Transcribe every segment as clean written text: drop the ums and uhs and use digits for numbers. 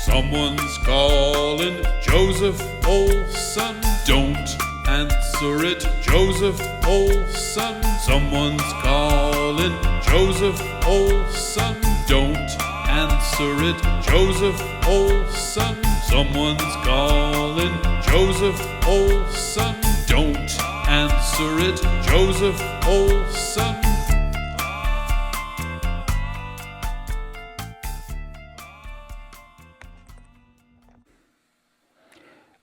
Someone's calling, Joseph Olson. Don't answer it, Joseph Olson. Someone's calling, Joseph Olson. Don't answer it, Joseph Olson. Someone's calling, Joseph Olson. Don't answer it, Joseph Olson.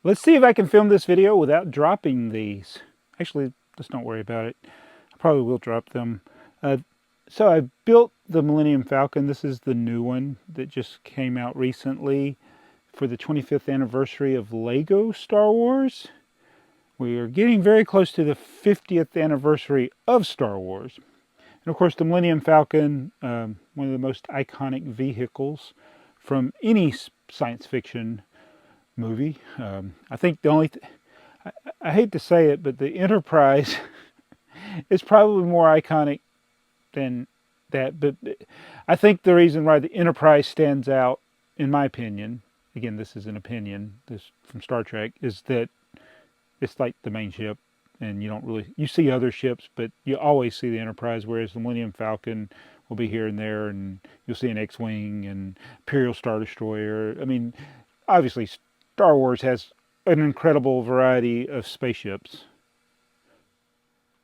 Let's see if I can film this video without dropping these. Actually, let's not worry about it. I probably will drop them. So I built the Millennium Falcon. This is the new one that just came out recently for the 25th anniversary of Lego Star Wars. We are getting very close to the 50th anniversary of Star Wars. And of course, the Millennium Falcon, one of the most iconic vehicles from any science fiction movie. I think the only, I hate to say it, but the Enterprise is probably more iconic than that. But I think the reason why the Enterprise stands out, in my opinion, again, this is an opinion, this from Star Trek, is that it's like the main ship, and you don't really, you see other ships, but you always see the Enterprise, whereas the Millennium Falcon will be here and there, and you'll see an X-Wing and Imperial Star Destroyer. I mean, obviously, Star Wars has an incredible variety of spaceships.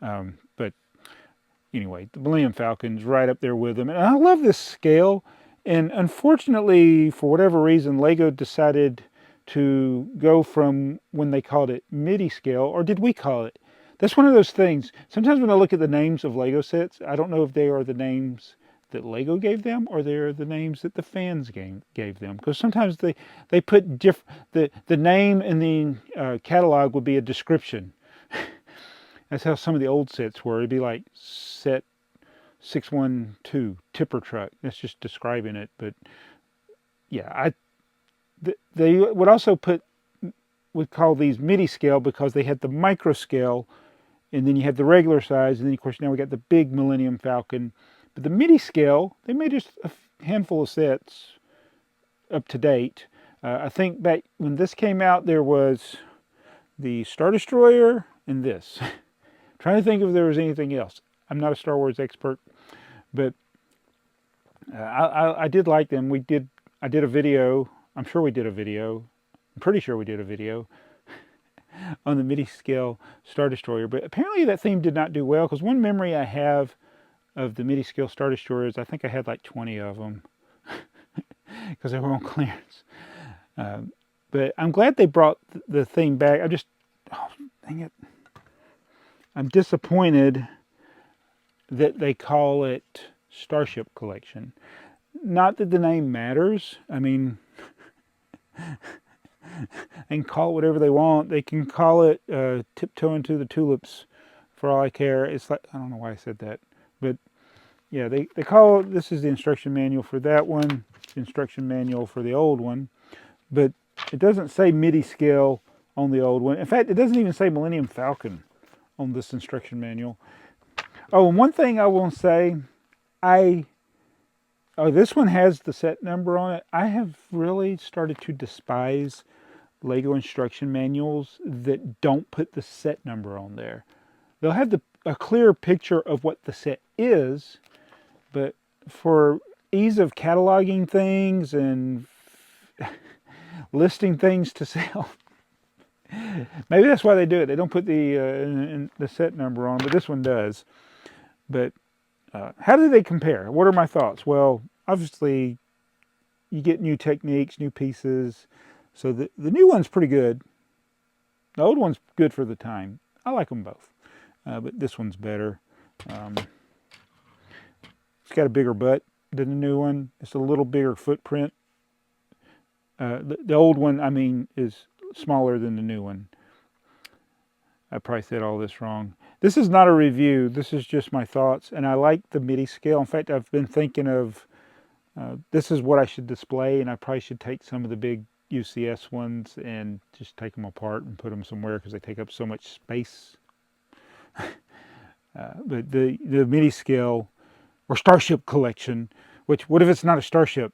But anyway, the Millennium Falcon's right up there with them. And I love this scale. And unfortunately, for whatever reason, Lego decided to go from when they called it Midi scale, or did we call it? That's one of those things. Sometimes when I look at the names of Lego sets, I don't know if they are the names that Lego gave them, or they're the names that the fans gave them. Because sometimes they put the name in the catalog would be a description. That's how some of the old sets were. It'd be like set 612 tipper truck. That's just describing it. But yeah, they would also would call these Midi scale because they had the micro scale, and then you had the regular size, and then of course now we got the big Millennium Falcon. But the Midi scale, they made just a handful of sets up to date. I think back when this came out, there was the Star Destroyer and this. Trying to think if there was anything else. I'm not a Star Wars expert, but I did like them. I did a video. I'm sure we did a video. I'm pretty sure we did a video on the Midi scale Star Destroyer. But apparently that theme did not do well, because one memory I have of the Midi scale Star Destroyers, I think I had like 20 of them because they were on clearance. But I'm glad they brought the theme back. Oh, dang it. I'm disappointed that they call it Starship Collection. Not that the name matters. I mean, they can call it whatever they want. They can call it Tiptoe into the Tulips for all I care. It's like, I don't know why I said that. But yeah, they call it, this is the instruction manual for that one, the instruction manual for the old one. But it doesn't say Midi scale on the old one. In fact, it doesn't even say Millennium Falcon on this instruction manual. Oh, and one thing I will say, this one has the set number on it. I have really started to despise Lego instruction manuals that don't put the set number on there. They'll have a clear picture of what the set is, but for ease of cataloging things and listing things to sell, maybe that's why they do it. They don't put the set number on, but this one does. But how do they compare? What are my thoughts? Well, obviously, you get new techniques, new pieces. So the new one's pretty good. The old one's good for the time. I like them both. But this one's better. It's got a bigger butt than the new one. It's a little bigger footprint. The old one, I mean, is smaller than the new one. I probably said all this wrong. This is not a review. This is just my thoughts. And I like the Midi scale. In fact, I've been thinking of, this is what I should display. And I probably should take some of the big UCS ones and just take them apart and put them somewhere because they take up so much space. But the Midi scale or Starship Collection, which, what if it's not a starship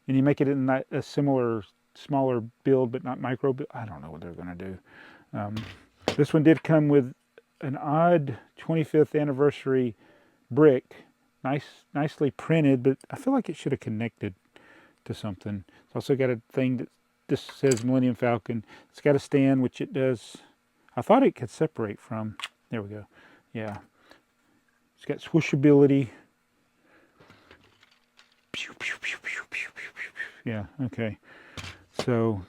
and you make it in a similar smaller build, but not micro build. I don't know what they're going to do. This one did come with an odd 25th anniversary brick. Nicely printed, but I feel like it should have connected to something. It's also got a thing that this says Millennium Falcon. It's got a stand, which it does. I thought it could separate from. There we go. Yeah. It's got swooshability. Yeah, okay. So,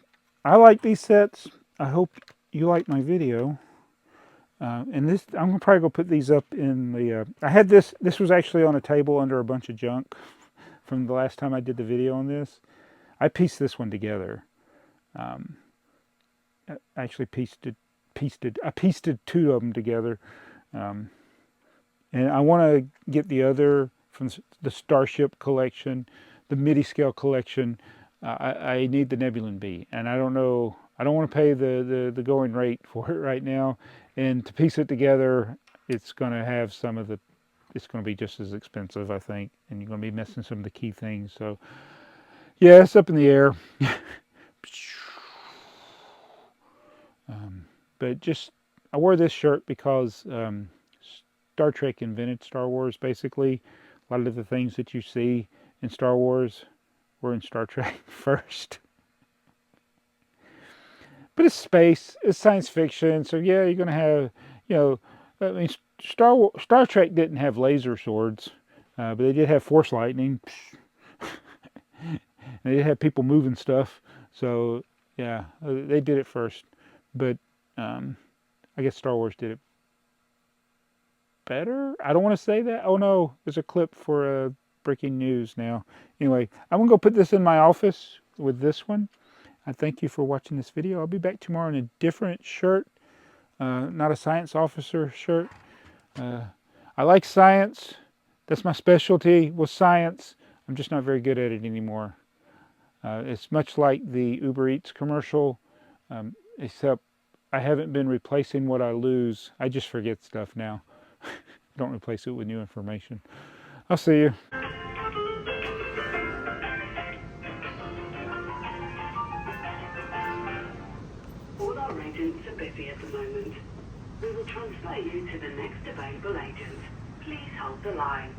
I like these sets. I hope you like my video. And this, I'm gonna probably go put these up in the, I had this was actually on a table under a bunch of junk from the last time I did the video on this. I pieced this one together. I actually pieced two of them together. And I want to get the other from the Starship collection, the Midi scale collection. I need the Nebulon B, and I don't know. I don't want to pay the going rate for it right now, and to piece it together, it's going to have some of the. It's going to be just as expensive, I think, and you're going to be missing some of the key things. So, yeah, it's up in the air. But just, I wore this shirt because Star Trek invented Star Wars, basically. A lot of the things that you see in Star Wars were in Star Trek first. But it's space, it's science fiction, so yeah, you're going to have, you know, I mean, Star Trek didn't have laser swords, but they did have force lightning. They did have people moving stuff, so yeah, they did it first. But I guess Star Wars did it better. I don't want to say that. Oh no, there's a clip for breaking news now. Anyway, I'm gonna go put this in my office with this one. I thank you for watching this video. I'll be back tomorrow in a different shirt, not a science officer shirt. I like science. That's my specialty, was science. I'm just not very good at it anymore. It's much like the Uber Eats commercial, except I haven't been replacing what I lose. I just forget stuff now. Don't replace it with new information. I'll see you. All our agents are busy at the moment. We will transfer you to the next available agent. Please hold the line.